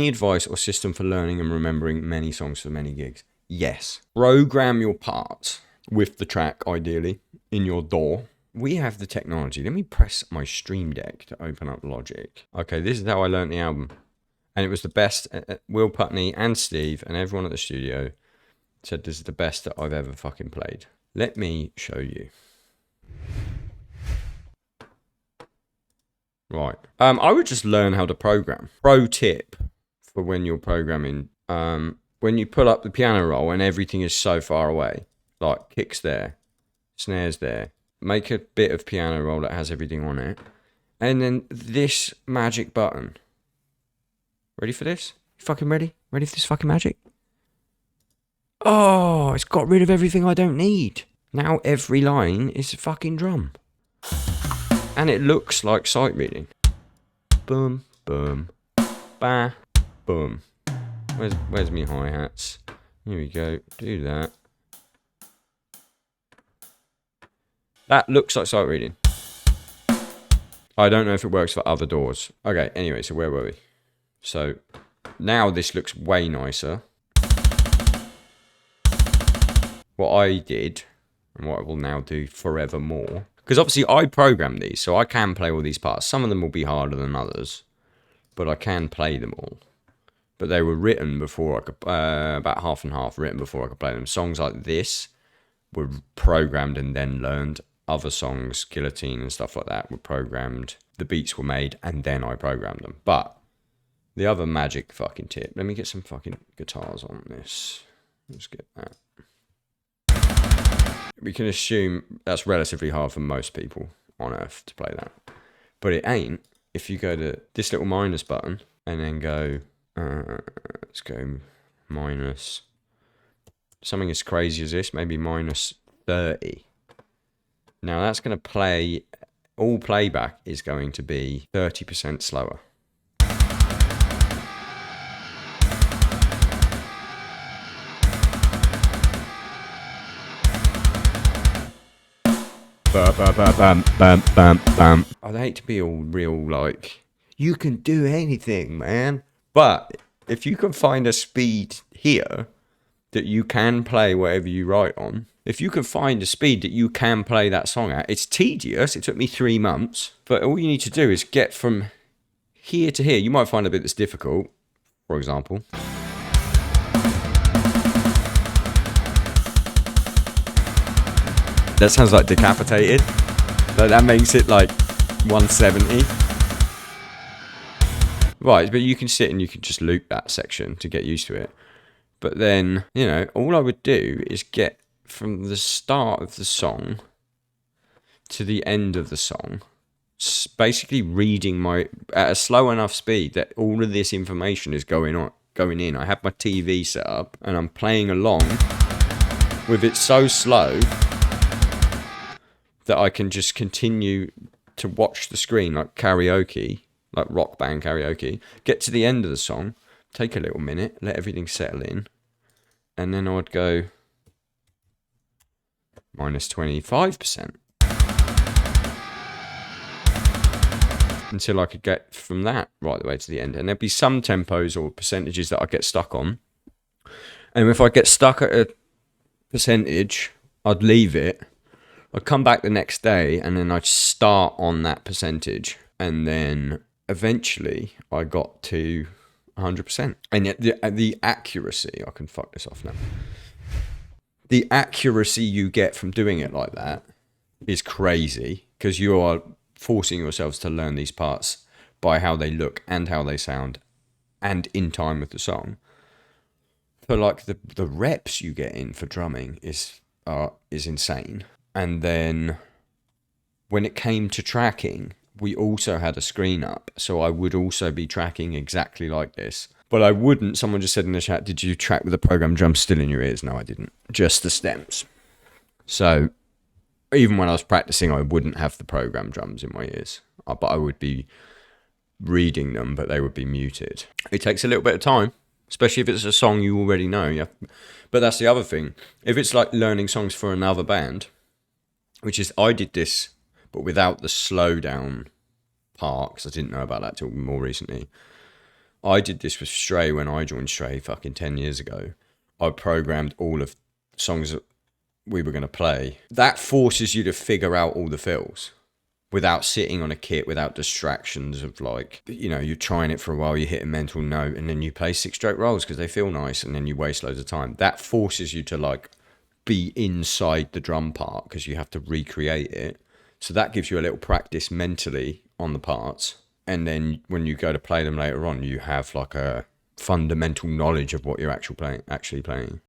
Any advice or system for learning and remembering many songs for many gigs? Yes. Program your parts with the track, ideally, in your DAW. We have the technology. Let me press my Stream Deck to open up Logic. Okay, this is how I learned the album. And it was the best. Will Putney and Steve and everyone at the studio said this is the best that I've ever fucking played. Let me show you. Right. I would just learn how to program. Pro tip for when you're programming. When you pull up the piano roll and everything is so far away, like kicks there, snares there, make a bit of piano roll that has everything on it. And then this magic button. Ready for this? You fucking ready? Ready for this fucking magic? Oh, it's got rid of everything I don't need. Now every line is a fucking drum. And it looks like sight reading. Boom, boom, ba, boom. Where's me hi-hats? Here we go. Do that. That looks like sight reading. I don't know if it works for other doors. Okay, anyway, so where were we? So now this looks way nicer. What I did, and what I will now do forevermore, because obviously I programmed these, so I can play all these parts. Some of them will be harder than others, but I can play them all. But they were written before I could, about half and half written before I could play them. Songs like this were programmed and then learned. Other songs, Guillotine and stuff like that, were programmed. The beats were made and then I programmed them. But the other magic fucking tip, let me get some fucking guitars on this. Let's get that. We can assume that's relatively hard for most people on Earth to play that. But it ain't if you go to this little minus button and then go, let's go minus something as crazy as this, maybe minus 30. Now that's going to play, all playback is going to be 30% slower. I'd hate to be all real like, you can do anything, man. But if you can find a speed here that you can play whatever you write on, if you can find a speed that you can play that song at, it's tedious. It took me 3 months. But all you need to do is get from here to here. You might find a bit that's difficult, for example. That sounds like decapitated. But that makes it like 170. Right, but you can sit and you can just loop that section to get used to it. But then, you know, all I would do is get from the start of the song to the end of the song, basically reading my at a slow enough speed that all of this information is going in. I have my TV set up and I'm playing along with it so slow that I can just continue to watch the screen like karaoke, like rock band karaoke, get to the end of the song, take a little minute, let everything settle in, and then I'd go minus 25% until I could get from that right the way to the end. And there'd be some tempos or percentages that I get stuck on. And if I get stuck at a percentage, I'd leave it. I'd come back the next day and then I'd start on that percentage. And then eventually I got to 100%. And yet the accuracy, I can fuck this off now. The accuracy you get from doing it like that is crazy, because you are forcing yourselves to learn these parts by how they look and how they sound and in time with the song. So like the reps you get in for drumming is insane. And then when it came to tracking, we also had a screen up, so I would also be tracking exactly like this. But I wouldn't. Someone just said in the chat, did you track with the program drums still in your ears? No, I didn't. Just the stems. So even when I was practicing, I wouldn't have the program drums in my ears. But I would be reading them, but they would be muted. It takes a little bit of time, especially if it's a song you already know. Yeah. But that's the other thing. If it's like learning songs for another band, which is, I did this, but without the slowdown part, because I didn't know about that till more recently. I did this with Stray when I joined Stray fucking 10 years ago. I programmed all of songs that we were going to play. That forces you to figure out all the fills without sitting on a kit, without distractions of like, you're trying it for a while, you hit a mental note, and then you play 6 straight rolls because they feel nice, and then you waste loads of time. That forces you to like be inside the drum part because you have to recreate it. So that gives you a little practice mentally on the parts. And then when you go to play them later on, you have like a fundamental knowledge of what you're actually playing.